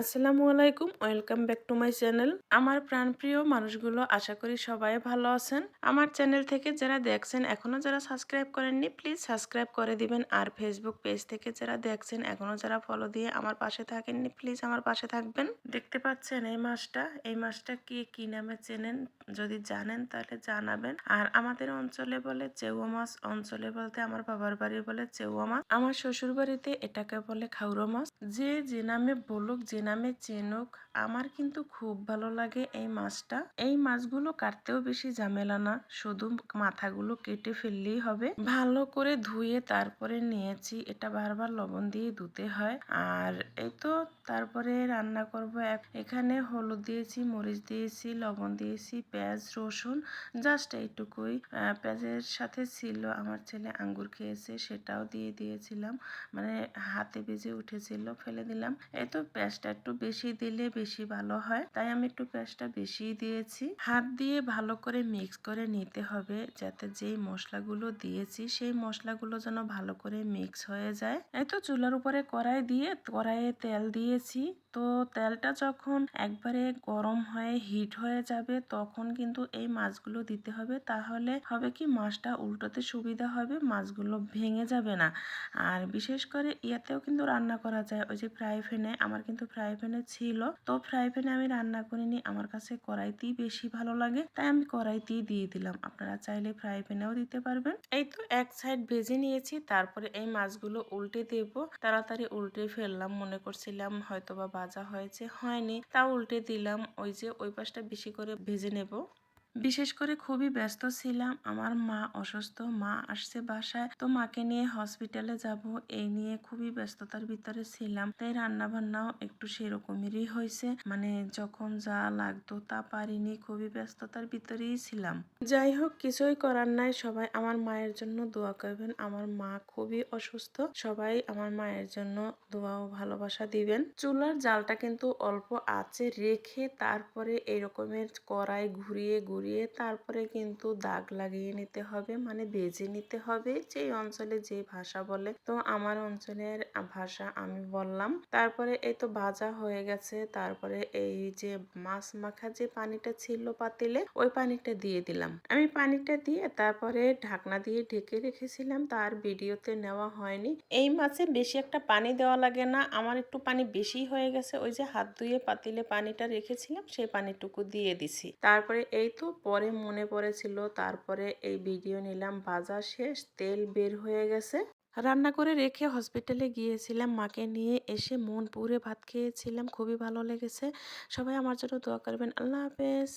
আসসালামু আলাইকুম, welcome back to my channel. আমার প্রাণপ্রিয় মানুষগুলো, আশা করি সবাই ভালো আছেন। আমার চ্যানেল থেকে যারা দেখছেন, এখনো যারা সাবস্ক্রাইব করেননি, প্লিজ সাবস্ক্রাইব করে দিবেন। আর ফেসবুক পেজ থেকে যারা দেখছেন, এখনো যারা ফলো দিয়ে আমার পাশে থাকেননি, প্লিজ আমার পাশে থাকবেন। দেখতে পাচ্ছেন এই মাছটা কি নামে চেনেন? যদি জানেন তাহলে জানাবেন। আর আমাদের অঞ্চলে বলে চেউয়া মাছ, অঞ্চলে বলতে আমার বাবার বাড়ি বলে চেউয়া মাছ, আমার শ্বশুর বাড়িতে এটাকে বলে খাউরো মাছ। যে নামে বলুক, যে নামে চেনুক, আমার কিন্তু খুব ভালো লাগে এই মাছটা। এই মাছগুলো কাটতেও বেশি ঝামেলা না, শুধু মাথাগুলো কেটে ফেললেই হবে। ভালো করে ধুয়ে তারপরে নিয়েছি, এটা বারবার লবণ দিয়ে ধুতে হয়। আর এই তো তারপরে রান্না করব। এখানে হলুদ দিয়েছি, মরিচ দিয়েছি, লবণ দিয়েছি, পেঁয়াজ, রসুন, জাস্ট এইটুকুই। পেঁয়াজের সাথে ছিল আমার ছেলে আঙ্গুর খেয়েছে, সেটাও দিয়ে দিয়েছিলাম, মানে হাতে বেজে উঠেছিল, ফেলে দিলাম। এই তো পেঁয়াজটা একটু বেশি দিলে বেশি ভালো হয়, তাই আমি একটু পেঁয়াজটা বেশি দিয়েছি। হাত দিয়ে ভালো করে মিক্স করে নিতে হবে, যাতে যেই মশলাগুলো দিয়েছি সেই মশলাগুলো যেন ভালো করে মিক্স হয়ে যায়। এই তো চুলার উপরে কড়াই দিয়ে কড়াইয়ে তেল দিয়েছি। তো তেলটা যখন একবারে গরম হয়ে হিট হয়ে যাবে, তখন কিন্তু এই মাছগুলো দিতে হবে। তাহলে হবে কি, মাছটা উল্টোতে সুবিধা হবে, মাছগুলো ভেঙে যাবে না। আর বিশেষ করে ইয়াতেও কিন্তু রান্না করা যায়, ওই যে ফ্রাই প্যানে। আমার কিন্তু ফ্রাই প্যানে ছিল, তো ফ্রাই প্যানে আমি রান্না করিনি, আমার কাছে কড়াইতেই বেশি ভালো লাগে, তাই আমি কড়াইতেই দিয়ে দিলাম। আপনারা চাইলে ফ্রাই প্যানেও দিতে পারবেন। এই তো এক সাইড ভেজে নিয়েছি, তারপরে এই মাছগুলো উল্টে দেব। তাড়াতাড়ি উল্টে ফেললাম, মনে করছিলাম হয়তোবা ভাজা হয়েছে, হয়নি, তা উল্টে দিলাম। ওই যে ওই পাশটা বেশি করে ভেজে নেব। বিশেষ করে খুবই ব্যস্ত ছিলাম, আমার মা অসুস্থ, মা আসছে বাসায়, তো মাকে নিয়ে হসপিটালে যাব, এই নিয়ে খুবই ব্যস্ততার ভিতরে ছিলাম। তাই রান্না বান্নাও একটু সেরকমেরই হয়েছে, মানে যখন যা লাগতো তা পারিনি, খুবই ব্যস্ততার ভিতরেই ছিলাম। যাই হোক, কিছুই করার নাই। সবাই আমার মায়ের জন্য দোয়া করবেন, আমার মা খুবই অসুস্থ। সবাই আমার মায়ের জন্য দোয়া ও ভালোবাসা দিবেন। চুলার জালটা কিন্তু অল্প আঁচে রেখে তারপরে এরকমের কড়াই ঘুরিয়ে ঘুরিয়ে তারপরে কিন্তু দাগ লাগিয়ে নিতে হবে, মানে বেজে নিতে হবে, যে অঞ্চলে যে ভাষা বলে। তো আমার অঞ্চলের ভাষা আমি বললাম। তারপরে এই তো ভাজা হয়ে গেছে, তারপরে এই যে মাছ মাখা যে পানিটা ছিল পাতিলে, ওই পানিটা দিয়ে দিলাম। আমি পানিটা দিয়ে তারপরে ঢাকনা দিয়ে ঢেকে রেখেছিলাম, তার ভিডিওতে নেওয়া হয়নি। এই মাছে বেশি একটা পানি দেওয়া লাগে না, আমার একটু পানি বেশি হয়ে গেছে, ওই যে হাত ধুয়ে পাতিলে পানিটা রেখেছিলাম, সেই পানিটুকু দিয়ে দিছি। তারপরে এই তো পরে মনে পড়েছিল, তারপরে এই ভিডিও নিলাম। ভাজা শেষ, তেল বের হয়ে গেছে। রান্না করে রেখে হসপিটালে গিয়েছিলাম, মাকে নিয়ে এসে মন পুড়ে ভাত খেয়েছিলাম, খুবই ভালো লেগেছে। সবাই আমার জন্য দোয়া করবেন। আল্লাহ হাফেজ।